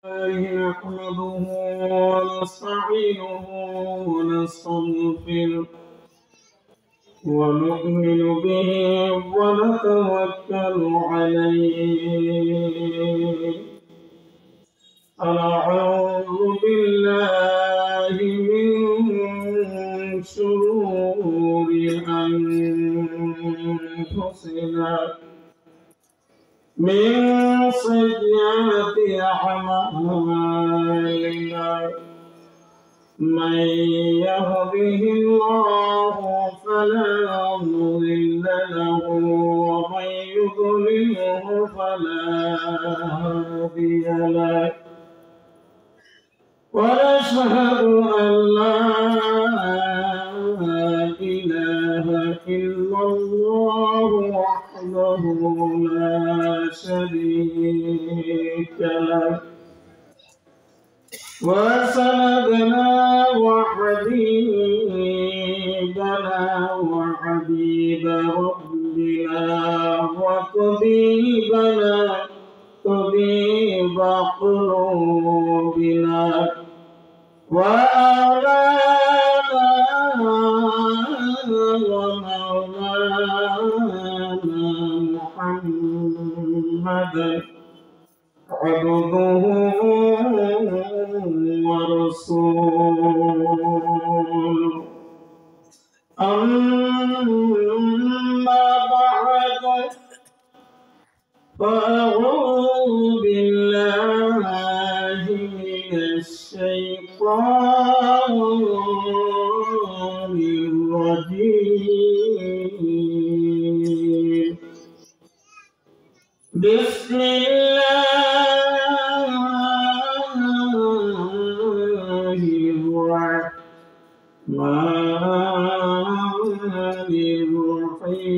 نحمده ونستعينه ونستغفره ونؤمن به ونتوكل عليه ونعوذ بالله من شرور أنفسنا من سيئات أعمالنا من يهده الله فلا مضل له ومن يضلله فلا هادي له ونشهد أن لا إله إلا الله وحده لا شريك له وسندنا وحبيبنا وحبيب ربنا وطبيبنا طبيب قلوبنا وأولانا ومولانا محمدا عبده ورسوله أما بعد فأعوذ بالله من الشيطان الرجيم بسم الله الرحمن الرحيم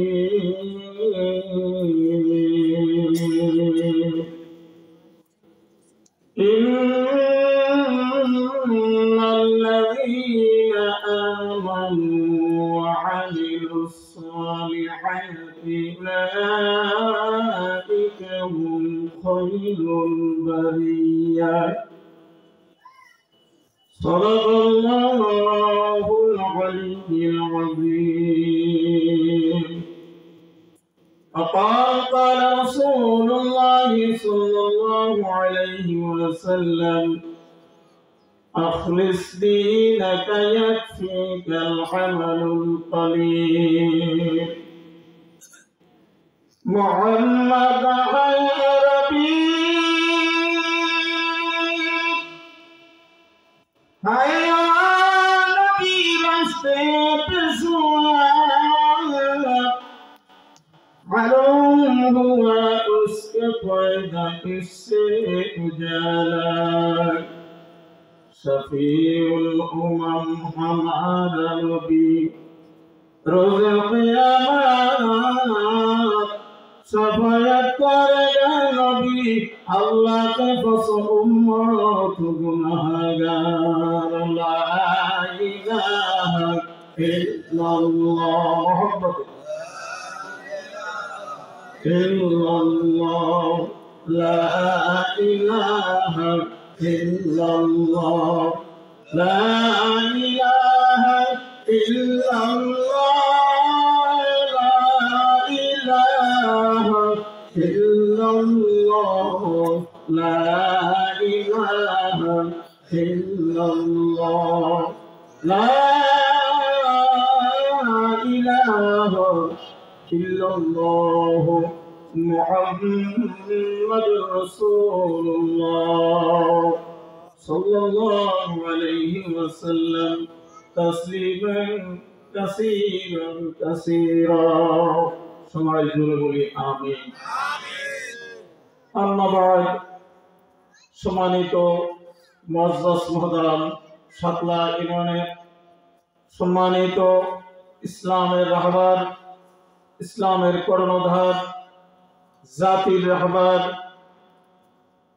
إن الذين آمنوا وعملوا الصالحات أولئك هم خير البرية صدق الله العلي العظيم قال رسول الله صلى الله عليه وسلم أخلص دينك يكفيك العمل القليل محمد عربي هيا نبي راستے پہ معلوم ہوا اس کے فائدہ اس سے اجالا شفیع الامم ہمارا نبی روز قیامت شفاعت کرے گا نبی اللہ کے فصل امت گناہگار لا الہ الا اللہ محبت إلا الله لا إله إلا الله لا إله إلا الله لا إله إلا الله لا إله إلا الله لا إله إلا الله محمد رسول الله صلى الله عليه وسلم تسليما كثيرا كثيرا সবাই জোরে বলি আমিন আম্মা বাদ সম্মানিত মুআজ্জাজ মুহতারাম শাপলা ইউনিয়নের সম্মানিত ইসলামের রাহবার ইসলামের কর্ণধার জাতির রাহবার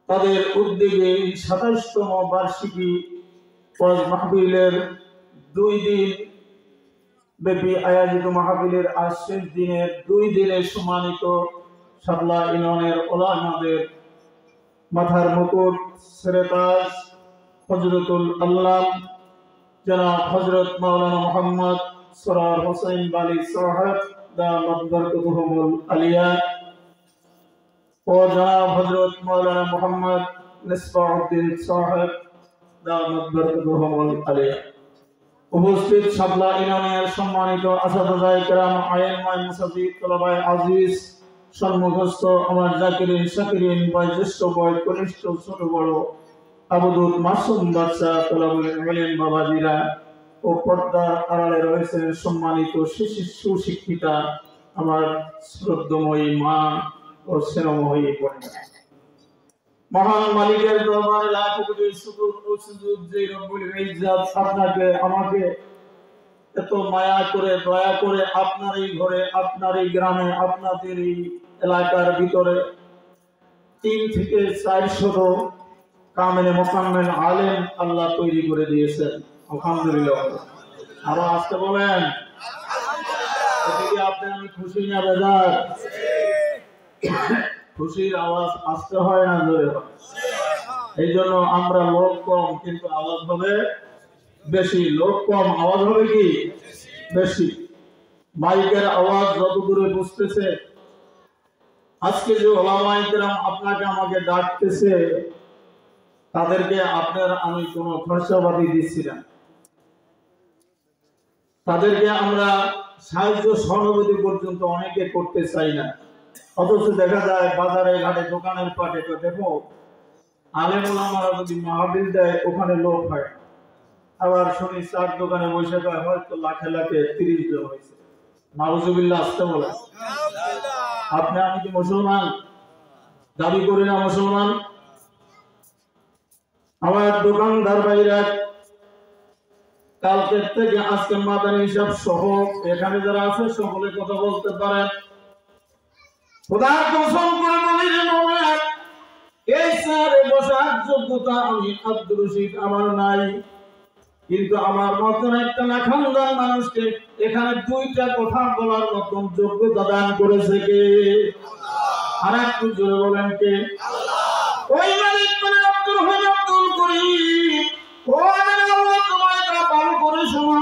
তাদের উদ্যোগে ২৭তম বার্ষিকী ওয়াজ মাহফিলের 2 দিন ব্যাপী আয়োজিত মাহফিলের আজ শেষ দিনের 2 দিনের সম্মানিত শাপলা ইউনিয়নের উলামাদের মাথার মুকুট, সিরাতাজ, হযরতুল আল্লাম জনাব হযরত মাওলানা মুহাম্মদ সরার হোসেন বালি সাহেব দামাত বরকতুহুমুল আলিয়া ও জনাব হযরত মাওলানা মুহাম্মদ মিসবাউদ্দিন সাহেব দামাত বরকতুহুমুল আলিয়া। উপস্থিত শাপলা ইউনিয়নের সম্মানিত আসাদুজায়ে কেরাম, আইনমাই মুসাফির, তলাবায়ে আজিজ, সম্মুখস্থ আমার জাকিরিন শাকিরিন, বয়োজ্যেষ্ঠ বয় কনিষ্ঠ ছোট বড় আবুদুল মাসুম বাচ্চা, তলাবুল ইলম বাবাজিরা ও পর্দার আড়ালে রয়েছেন সম্মানিত সুশিক্ষিতা আমার শ্রদ্ধময়ী মা ও স্নেহময়ী বোনেরা। মহান মালিকের দরবারে লাখ কোটি শুকর ও সুজুদ যে রব্বুল ইজ্জত আপনাকে আমাকে এত মায়া করে দয়া করে আপনার এই ঘরে, আপনার এই গ্রামে, আপনাদের এই এলাকার ভিতরে 3 থেকে 400 কামেলে মোকাম্মেল আলেম আল্লাহ তৈরি করে দিয়েছেন। আলহামদুলিল্লাহ। আরো আসতে বলেন আলহামদুলিল্লাহ। আপনি আমি খুশি না বেজার? খুশির আওয়াজ আসতে হয় না জোরে হয়? এই জন্য আমরা লোক কম কিন্তু আওয়াজ হবে বেশি। লোক কম আওয়াজ হবে কি বেশি। মাইকের আওয়াজ যত দূরে বুঝতেছে, আজকে যে ওলামায়ে কেরাম আপনাকে আমাকে ডাকতেছে তাদেরকে আপনার আমি কোনো খরচাবাদি দিচ্ছি না, তাদেরকে আমরা সাহায্য সহানুভূতি পর্যন্ত অনেকে করতে চাই না। অথচ দেখা যায় বাজারে ঘাটে দোকানের পাটে তো দেখো আলেম ওলামারা যদি মাহফিল দেয় ওখানে লোক হয়, আবার শুনি 4 দোকানে বসে যায় হয়তো লাখে লাখে 30 জন হয়েছে। নাউজুবিল্লাহ। আসতে বলে আপনি আমি কি মুসলমান? দাবি করি না মুসলমান। আমার দোকানদার ভাইরা কালকে থেকে আজকে মাদানী হিসাব সহ এখানে যারা আছে সকলে কথা বলতে পারেন। খোদার কসম করে বলি রে মোমেন, এই স্যারে বসার যোগ্যতা আমি আব্দুর রশিদ আমার নাই, কিন্তু আমার মতন একটা নাখানদার মানুষকে এখানে 2টা কথা বলার মতন যোগ্যতা দান করেছে কে? আর একটু জোরে বলেন কে? ওই মালিক মানে আব্দুল হক আব্দুল করিম। ও আল্লাহ তোমাকে ভালো করে শোনো,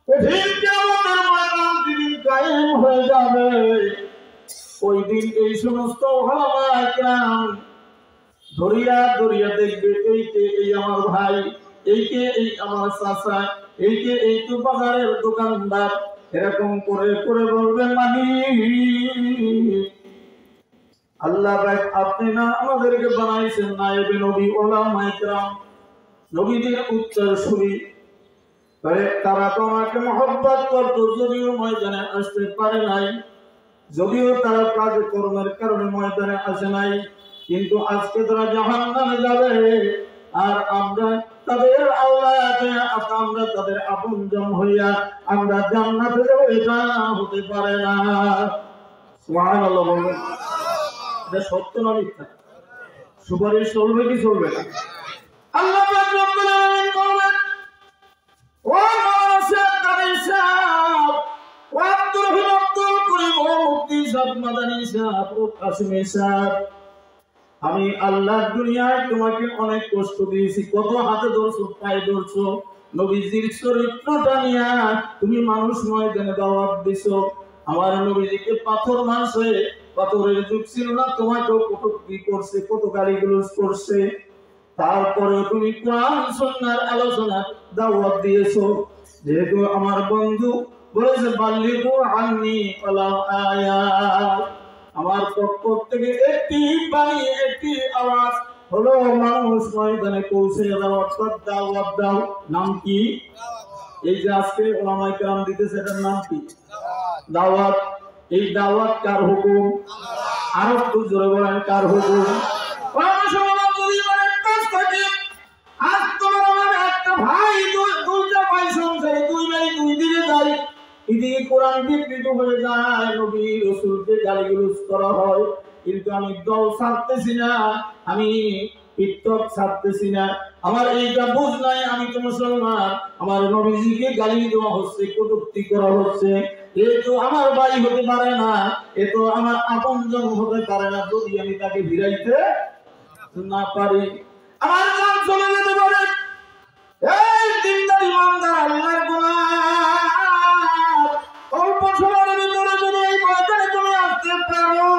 কঠিন কিয়ামতের ময়দান যেদিন কায়েম হয়ে যাবে ওই দিন এই সমস্ত ওলামায়ে কেরাম দরিয়া দরিয়া দেখবে এইকে এই আমার ভাই, এইকে এই আমার চাচা, এইকে এই তো বাজারের দোকানদার, এরকম করে করে বলবে মালিক আল্লাহ পাক আপনি না আমাদেরকে বানাইছেন নায়েবে নবী, ওলামায়ে কেরাম, নবীদের উত্তরসূরি। তারা তোমাকে মহব্বত করতো, যদিও ময়দানে আসতে পারে নাই, যদিও তারা কাজ কর্মের কারণে ময়দানে আসে নাই, কিন্তু আজকে তারা জাহান্নামে যাবে আর আমরা তাদের আওলাদে, আমরা তাদের আপনজন হইয়া আমরা জান্নাতে যাব, এটা হতে পারে না। সুবহানাল্লাহ বলবেন। এটা সত্য না মিথ্যা? সুপারিশ চলবে কি চলবে না? আল্লাহ পাক রব্বুল আলামিন বলেন, ও মাসা তারিসা ও আব্দুল রহিম আব্দুল করিম ও মুফতি সাহেব মাদানী সাহেব ও কাসিমি সাহেব, আমি আল্লাহ দুনিয়ায় তোমাকে অনেক কষ্ট দিয়েছি। কত হাতে ধরছো, পায়ে ধরছো, নবীজির চরিত্রটা নিয়ে তুমি মানুষ ময়দানে দাওয়াত দিছো। আমার নবীজিকে পাথর মারছে, পাথরের যুগ ছিল না, তোমাকেও কটূক্তি করছে, কত গালিগালাজ করছে, তারপরেও তুমি কোরআন সুন্নাহর আলোচনা দাওয়াত দিয়েছো। যেহেতু আমার বন্ধু বলেছে বাল্লিগু আন্নি ওয়ালাউ আয়াত, আমার পক্ষ থেকে একটি বাণী, একটি আওয়াজ হলো মানুষ ময়দানে পৌঁছে দাও, অর্থাৎ দাওয়াত দাও। নাম কি? এই যে আজকে ওলামায়ে কেরাম দিতেছে এটার নাম কি? দাওয়াত। এই দাওয়াত কার হুকুম? আরো একটু জোরে বলেন কার হুকুম? আজ তোমার আমার একটা ভাই, দুইটা ভাই সংসারে, 2 ভাই 2 দিকে যায়, এদিকে কোরআন বিকৃত হয়ে যায়, নবী রাসূলকে গালিগালাজ করা হয়, কিন্তু আমি দল ছাড়তেছি না, আমি ইত্তক ছাড়তেছি না। আমার এইটা বুঝ নাই, আমি তো মুসলমান, আমার নবীজিকে গালি দেওয়া হচ্ছে, কটূক্তি করা হচ্ছে, এ তো আমার ভাই হতে পারে না, এ তো আমার আপনজন হতে পারে না যদি আমি তাকে ভিড়াইতে না পারি, আমার জান চলে যেতে পারে। এই দিনদার ইমানদার আল্লাহর গোলাম, অল্প সময়ের ভিতরে যদি এই ময়দানে তুমি আসতে পারো,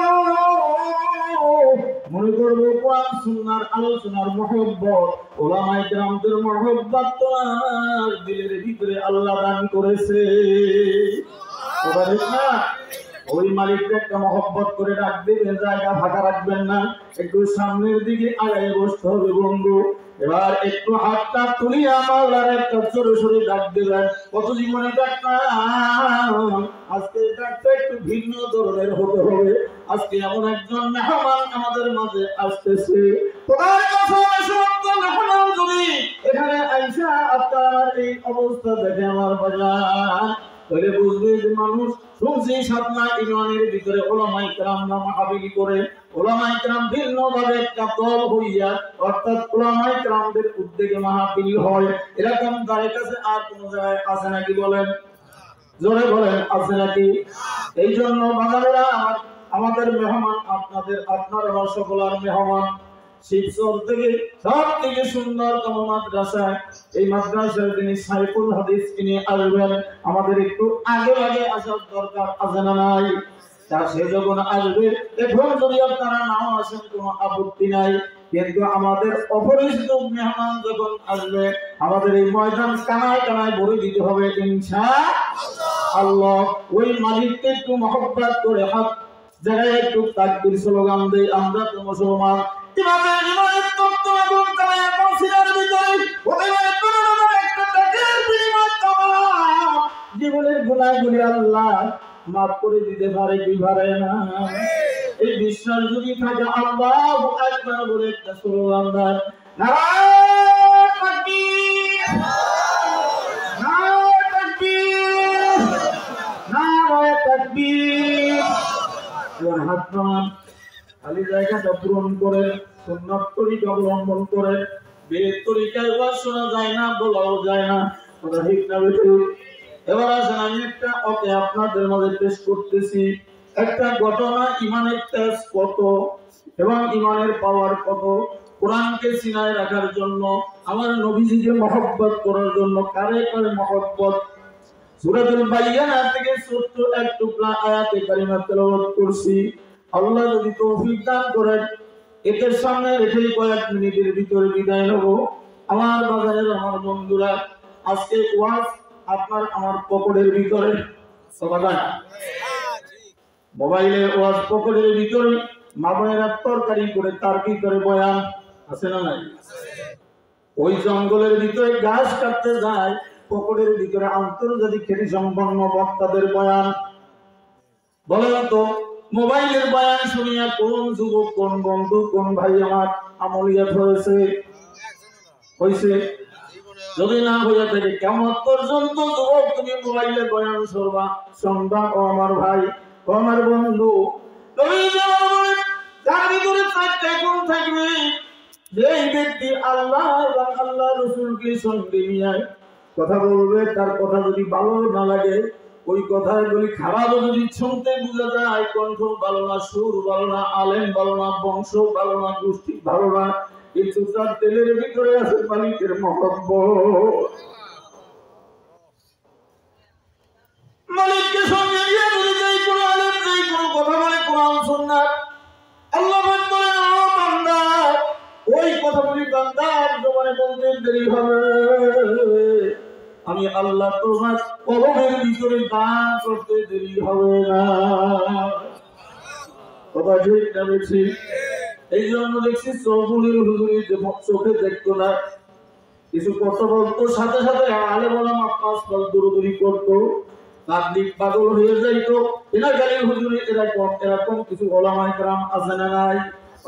মনে করবো কোরআন সুন্নাহর আলোচনার মহব্বত, উলামায়ে কেরামদের মহব্বত তোমার দিলের ভিতরে আল্লাহ দান করেছে। কথা ঠিক না? ওই মালিককে একটা মহব্বত করে ডাক দিবেন, জায়গা ফাঁকা রাখবেন না, একটু সামনের দিকে আগায় বসতে হবে বন্ধু। এবার একটু হাতটা তুলিয়া মাওলার একটা জোরে সোরে ডাক দিবেন। কত জীবনে ডাকলাম, আজকে ডাকটা একটু ভিন্ন ধরনের হতে হবে। আজকে এমন একজন মেহমান আমাদের মাঝে আসতেছে, তোমার কথা সমস্ত মেহমান যদি এখানে আইসা আপনার এই অবস্থা দেখে আমার বাজার, তাহলে বুঝবে যে মানুষ শুনছি সাধনা ইমানের ভিতরে ওলামায়ে কেরাম নাম হাবিলি করে, ওলামায়ে কেরাম ভিন্ন ভাবে একটা দল হইয়া, অর্থাৎ ওলামায়ে কেরামদের উদ্যোগে মাহফিল হয়। এরকম তার কাছে আর কোন জায়গায় আছে নাকি? বলেন, জোরে বলেন, আছে নাকি? এই জন্য বাঙালিরা আমাদের মেহমান, আপনারা সকলের মেহমান। শিবচর থেকে সব থেকে সুন্দরতম মাদ্রাসা, এই মাদ্রাসার যিনি সাইফুল হাদিস তিনি আসবেন। আমাদের একটু আগে আগে আসার দরকার আছে না নাই? তা সে যখন আসবে, এখন যদি আপনারা নাও আসেন কোনো আপত্তি নাই, কিন্তু আমাদের অপরিচিত মেহমান যখন আসবে, আমাদের এই ময়দান কানায় কানায় ভরে দিতে হবে ইনশাআল্লাহ। ওই মালিককে একটু মহব্বত করে হাত জায়গায় একটু তাকবীর স্লোগান দেই, আমরা তো মুসলমান। ইমানের তত্ত্ব এবং তার কনসিডার ভিতরে একটা টাকার বিনিময়ে তামাম জীবনের গুনাহগুলি আল্লাহ মাফ করে দিতে পারে কি পারে না? এই বিশ্বাস যদি থাকে, আল্লাহু আকবার বলে একটা স্লোগান দেন, নারায়ে তাকবীর, নারায়ে তাকবীর, নারায়ে তাকবীর। হাত নামান, খালি জায়গাটা পূরণ করে সুন্নাত তরিকা অবলম্বন করে, বেদ তরিকায় ওয়াজ শোনা যায় না, বলাও যায় না। কথা ঠিক না বেঠিক? এবার আসেন, আমি একটা ওকে আপনাদের মাঝে পেশ করতেছি একটা ঘটনা, ইমানের তেজ কত এবং ইমানের পাওয়ার কত। কোরআনকে সিনায় রাখার জন্য, আমার নবীজিকে মহব্বত করার জন্য কারে কারে মহব্বত। সূরাতুল বাইয়ানা থেকে ছোট্ট এক টুকরা আয়াতে কারিমা তেলাওয়াত করছি। আল্লাহ যদি তৌফিক দান করেন, এদের সামনে রেখেই কয়েক মিনিটের ভিতরে বিদায় নেব। আমার বাজারের আমার বন্ধুরা, আজকে ওয়াজ আপনার আমার পকেটের ভিতরে, মোবাইলে ওয়াজ পকেটের ভিতরে, মা বোনেরা তরকারি করে তার ভিতরে বয়ান আছে না নাই? ওই জঙ্গলের ভিতরে গাছ কাটতে যায়, পকেটের ভিতরে আন্তর্জাতিক খ্যাতি সম্পন্ন বক্তাদের বয়ান। বলেন তো, মোবাইলের বয়ান শুনিয়া কোন যুবক, কোন বন্ধু, কোন ভাই আমার আমলিয়াত হয়েছে? যদি না হইয়া থাকে, কেমন পর্যন্ত যুবক তুমি মোবাইলের বয়ান শুনবা ও আমার ভাই, ও আমার বন্ধু। তার ভিতরে চারটা গুণ থাকবে। যেই ব্যক্তি আল্লাহ এবং আল্লাহ রাসূলকে সঙ্গে নিয়ে কথা বলবে, তার কথা যদি ভালো না লাগে, ওই কথাগুলি খারাপ যদি শুনতে বোঝা যায়, কণ্ঠ ভালো না, সুর ভালো না, আলেম ভালো না, বংশ ভালো না, গোষ্ঠী ভালো না, কিন্তু তার তেলের ভিতরে আছে মালিকের মহব্বত। মালিককে সঙ্গে নিয়ে যদি যেই কোনো আলেম যেই কোনো কথা বলে কোরআন সুন্নাহ, আল্লাহ বলেন, ও বান্দা, ওই কথাগুলি বান্দার জবানে বলতে দেরি হবে, আমি আল্লাহ তোমার কলমের ভিতরে দান করতে দেরি হবে না। কথা ঠিক না বেশি? এই জন্য দেখছি চৌধুরীর হুজুরি যে চোখে দেখতো না, কিছু কথা বলতো, সাথে সাথে আলেম ওলামা পাঁচ পাঁচ দৌড়দৌড়ি করতো, তাবলীগ পাগল হয়ে যাইতো। এনাকালীন হুজুরি এরকম কিছু ওলামায়ে কেরাম আছে না নাই?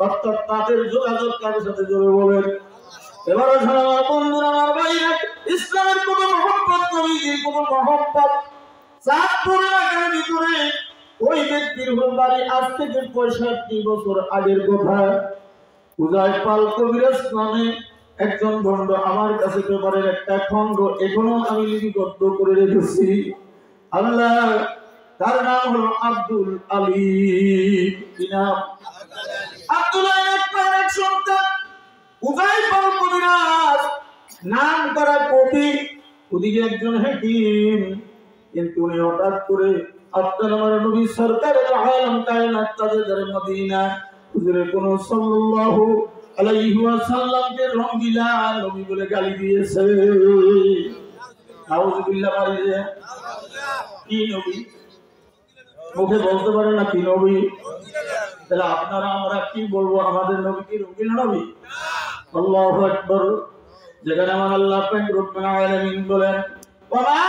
অর্থাৎ তাদের যোগাযোগ কারোর সাথে জোরে বলেন। এবার আমার বন্ধুরা, আমার ভাইরা, ইসলামের কোন মহব্বত, নবীজির কোন মহব্বত, চাঁদপুর এলাকার ভিতরে ওই ব্যক্তির বাড়ি আজ থেকে 65 বছর আগের কথা। উদয় পাল কবিরাজ নামে একজন ভণ্ড আমার কাছে পেপারের একটা খণ্ড এখনো আমি লিপিবদ্ধ করে রেখেছি। আল্লাহ, তার নাম হলো আব্দুল আলী। কি নাম? আব্দুল আলী এক সন্তান। উজাইফাল কবিরাজ নাম করা কবি, ওদিকে একজন হাকিম, কিন্তু উনি হঠাৎ করে আপনার আমার নবী সরকারের আলম কায়নাত তাজদার মদিনা হুজুরে কোন সাল্লাল্লাহু আলাইহি ওয়াসাল্লামকে রঙ্গিলা নবী বলে গালি দিয়েছে। নাউযুবিল্লাহ বাড়িয়ে কি নবী মুখে বলতে পারে না কি নবী? তাহলে আপনারা আমরা কি বলবো? আমাদের নবী কি রঙ্গিলা নবী? আল্লাহু আকবার। যেখানে আমার আল্লাহ পাক রব্বুল আলামিন বলেন ওয়া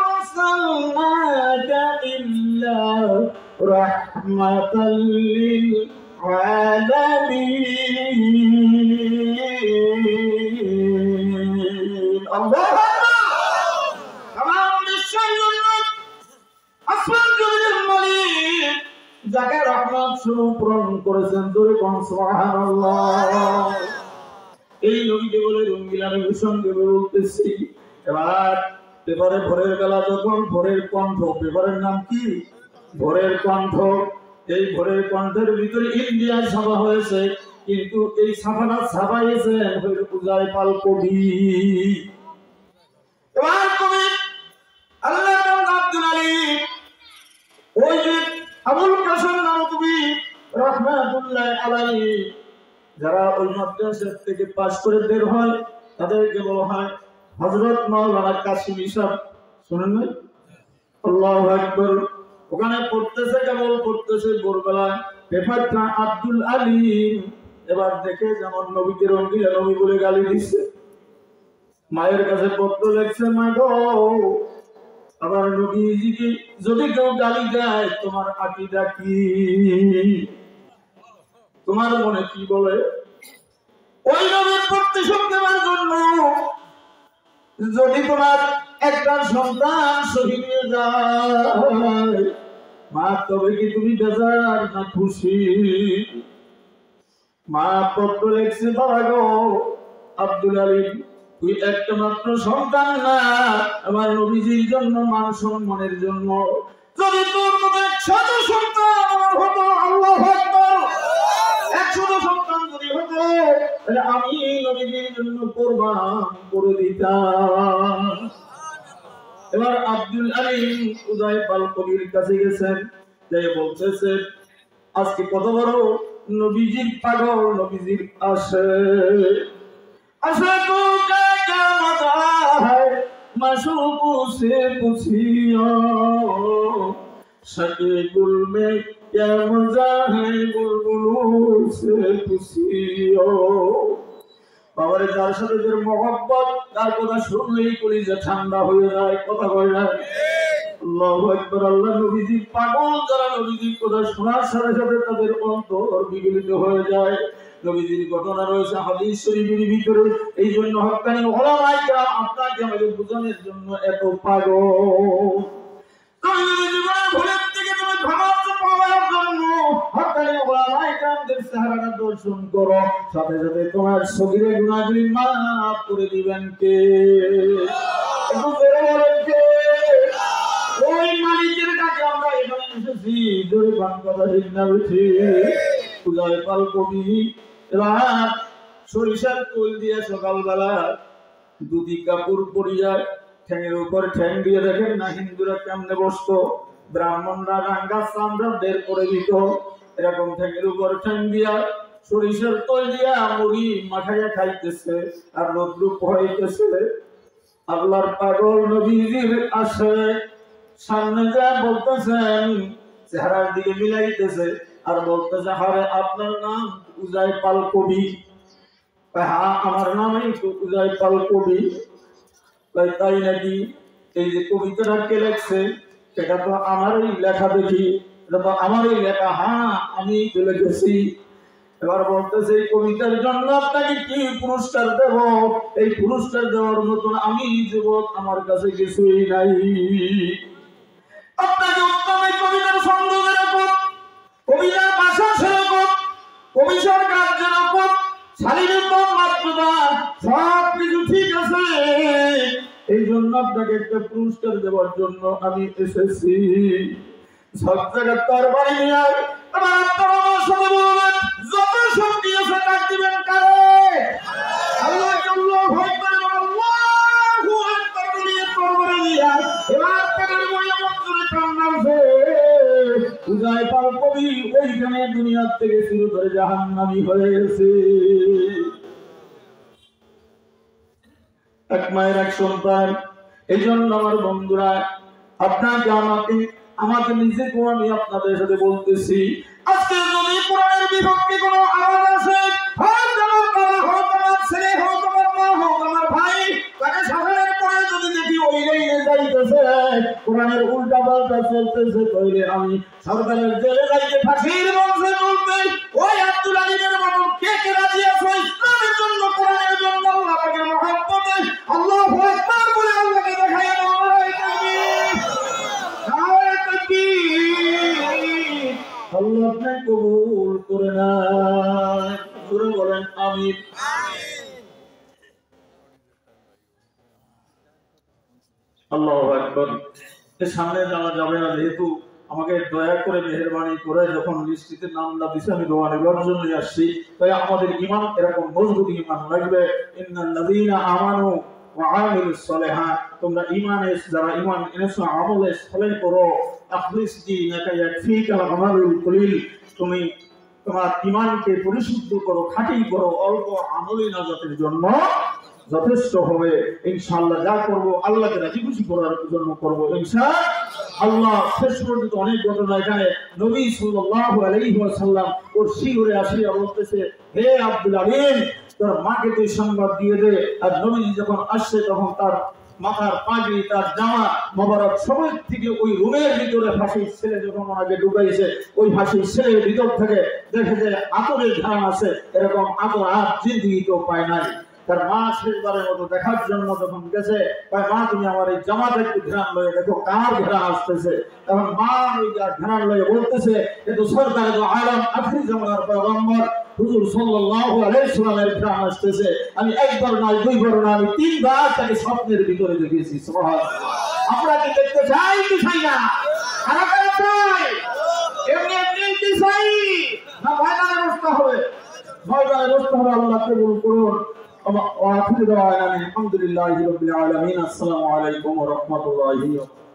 আরসালনাকা ইল্লা রাহমাতাল লিল আলামিন। আল্লাহু আকবার। তামাম বিশ্বের জন্য আসমান জমিনের মালিক যাকে রহমত স্বরূপ প্রেরণ করেছেন, জোরে কোন সুবহানাল্লাহ। এই নবীকে বলে রঙ্গিলা নবীর সঙ্গে বলতেছি। এবার পেপারে ভোরের বেলা যখন ভোরের কণ্ঠ, পেপারের নাম কি? ভোরের কণ্ঠ। এই ভোরের কণ্ঠের ভিতরে ইন্ডিয়া ছাপা হয়েছে, কিন্তু এই ছাপাটা ছাপাইছে উজাইফাল কবি। এবার কবি আল্লাহ আব্দুল আলিম ওই যে আবুল কাসেম নানতুবি রাহমাতুল্লাহ আলাইহি যারা ওই মাদ্রাসা থেকে পাস করে বের হয় তাদেরকে বলা হয় হযরত মাওলানা কাসিমি সাহেব। শুনেন না? আল্লাহু আকবার। ওখানে পড়তেছে, কেবল পড়তেছে ভোরবেলায় পেপারটা আব্দুল আলিম। এবার দেখে যেমন নবীকে রঙ্গিলা নবী বলে গালি দিচ্ছে। মায়ের কাছে পত্র লিখছে, মা গো আবার নবীজিকে যদি কেউ গালি দেয় তোমার আকীদা কি? তোমার মনে কি বলে? ওই নবীর প্রতিশোধ নেওয়ার জন্য যদি তোমার একটা সন্তান শহীদ হয়ে যায়, মা তবে কি তুমি বেজার না খুশি? মা পত্র লিখছে, বাবা গো আব্দুল আলিম তুই একটা মাত্র সন্তান না, আমার নবীজির জন্য মান সম্মানের জন্য যদি তোর মতো 100 সন্তান আমার হতো, আল্লাহু আকবার, 100 সন্তান যদি হতো তাহলে আমি নবীজির জন্য কুরবান করে দিতাম। এবার আব্দুল আলিম উজাইফাল কবির কাছে গেছেন, যে বলতেছে আজকে কত বড় নবীজির পাগল, নবীজির আশা তো क्या मजा है मशूक़ों से पूछियो, शके गुल में क्या मजा है बुलबुलों से पूछियो। বাবারে যার সাথে যে মহব্বত, তার কথা শুনলেই কলিজা ঠান্ডা হয়ে যায়। কথা কয় না? আল্লাহু আকবার। আল্লাহ নবীজির পাগল যারা নবীজির কথা শোনার সাথে সাথে তাদের অন্তর বিগলিত হয়ে যায়। নবীজির ঘটনা রয়েছে হাদিস শরীফের ভিতরে। এই জন্য হক্কানি উলামায়ে কেরাম আপনাকে আমাদের বোঝানোর জন্য এত পাগল। নবীজির জীবনের ভুলের থেকে তুমি ক্ষমা পাওয়ার জন্য হক্কানি উলামায়ে কেরামদের চেহারাটা দর্শন করো, সাথে সাথে তোমার সগীরা গুনাহগুলি মাফ করে দিবেন কে? একটু জোরে বলেন কে? ওই মালিকের কাছে আমরা এখানে এসেছি। জোরে বান কথা ঠিক না বেশি? উজাইফাল কবি এবার সরিষার তেল দিয়ে সকালবেলা দুটি কাপড় পরিয়া ঠ্যাঙের উপর ঠ্যাং দিয়ে, দেখেন না হিন্দুরা কেমনে বসতো, ব্রাহ্মণরা রাঙ্গা চামড়া বের করে দিত, এরকম ঠ্যাঙের উপর ঠ্যাং দিয়া সরিষার তেল দিয়া মুড়ি মাখাইয়া খাইতেছে আর রোদ্রু পোহাইতেছে। আল্লাহর পাগল নবীজির আসে সামনে যা বলতেছেন, চেহারার দিকে মিলাইতেছে আর বলতেছে, হারে আপনার নাম উজাইফাল কবি? হ্যাঁ আমার নামই তো উজাইফাল কবি। তাই নাকি? এই যে কবিতাটা কে লেখছে সেটা তো আমারই লেখা, দেখি এটা তো আমারই লেখা। হ্যাঁ আমি তো লিখেছি। এবার বলতেছে এই কবিতার জন্য আপনাকে কি পুরস্কার দেব? এই পুরস্কার দেওয়ার মতন আমি যুবক আমার কাছে কিছুই নাই। আপনাকে উত্তম এই কবিতার ছন্দ যেরকম, কবিতার ভাষা সেরকম, কবিতার কাজ যেরকম, শালীনতা মাত্রতা সব কিছু ঠিক আছে। এই জন্য আপনাকে একটা পুরস্কার দেওয়ার জন্য আমি এসেছি। সব জায়গায় তার বাড়ি নিয়ে আবার আপনার আমার সাথে বলবেন যত শক্তি আছে ডাক দিবেন কারে? আল্লাহকে আল্লাহু আকবার আল্লাহু আকবার বলে পড়ে দিয়া এবার পেটের মধ্যে মঞ্জুরে প্রাণ নামছে। উজাই পাল কবি ওইখানে দুনিয়া থেকে শুরু করে জাহান্নামী হয়ে গেছে। এক মায়ের এক সন্তান। এই জন্য আমার বন্ধুরা আপনাকে আমাকে নিজেকেও আমি আপনাদের সাথে বলতেছি, আজকে যদি কোরআনের বিপক্ষে কোনো আওয়াজ আসে, হোক আমার বাবা, হোক আমার ছেলে, হোক আমার মা, হোক আমার ভাই, তাকে শাসনের পরে যদি দেখি ওই লাইনে যাইতেছে, কোরআনের উল্টা পাল্টা চলতেছে, তাহলে আমি সরকারের জেলে যাইতে ফাঁসির মঞ্চে তুলতে ওই আব্দুল আলীমের মতো কে কে রাজি আছে ইসলামের জন্য, কোরআনের জন্য, আল্লাহ পাকের মহব্বতে আল্লাহু আকবার বলে আল্লাহকে দেখাই দাও। আল্লাহ আপনি কবুল করে না, জোরে বলেন আমিন। আল্লাহু আকবার। এর সামনে যাওয়া যাবে না, যেহেতু আমাকে দয়া করে মেহেরবানি করে যখন লিস্টিতে নামটা দিছে আমি দোয়া নেবার জন্য আসছি, তাই আমাদের ঈমান এরকম মজবুত ঈমান লাগবে। ইন্নাল্লাযীনা আমানু ওয়া আমিলুস সালিহাত, তোমরা ঈমানে যারা ঈমান এনেছো আমলে সালেহ করো, আখলিস দীনাকা ইয়াকফিকাল আমালুল কলিল, তুমি তোমার ঈমানকে পরিশুদ্ধ করো, খাঁটি করো, অল্প আমলই নাজাতের জন্য যথেষ্ট হবে। ইনশাআল্লাহ যা করব আল্লাহকে রাজি খুশি করার জন্য করব ইনশাআল্লাহ। শেষ পর্যন্ত অনেক ঘটনা এখানে নবী সাল্লাল্লাহু আলাইহি ওয়াসাল্লাম ওর শিহরে আসিয়া বলতেছে, হে আব্দুল আলীম, তোর মাকে তুই সংবাদ দিয়ে দে। আর নবী যখন আসছে তখন তার মাথার পাগড়ি, তার জামা মোবারক সবের থেকে ওই রুমের ভিতরে ফাঁসির ছেলে যখন ওনাকে ঢুকাইছে, ওই ফাঁসির ছেলের ভিতর থেকে দেখে যে আতরের ঘ্রাণ আছে, এরকম আতর আর জিন্দিগিতেও পায় নাই। তার মা শেষবারের মতো দেখার জন্য যখন গেছে, মা তুমি আমার এই জামাটা একটু ঘ্রাণ লয়ে দেখো কার ঘ্রাণ আসতেছে। তখন মা ওই ঘ্রাণ লয়ে বলতেছে, কিন্তু সরকারে তো আলম আখির জামানার পয়গম্বর হুজুর সাল্লাল্লাহু আলাইহি ওয়াসাল্লামের ঘ্রাণ আসতেছে। আমি একবার না, দুইবার না, আমি তিনবার তাকে স্বপ্নের ভিতরে দেখেছি। সুবহানাল্লাহ। আমরা কি দেখতে চাই কি চাই না? কারা কারা চাই? এমনি এমনি কি চাই না? ময়দানে বসতে হবে, ময়দানে বসতে হবে। আল্লাহ কবুল করুন। وآخر دعوانا الحمد لله رب العالمين. السلام عليكم ورحمة الله وبركاته.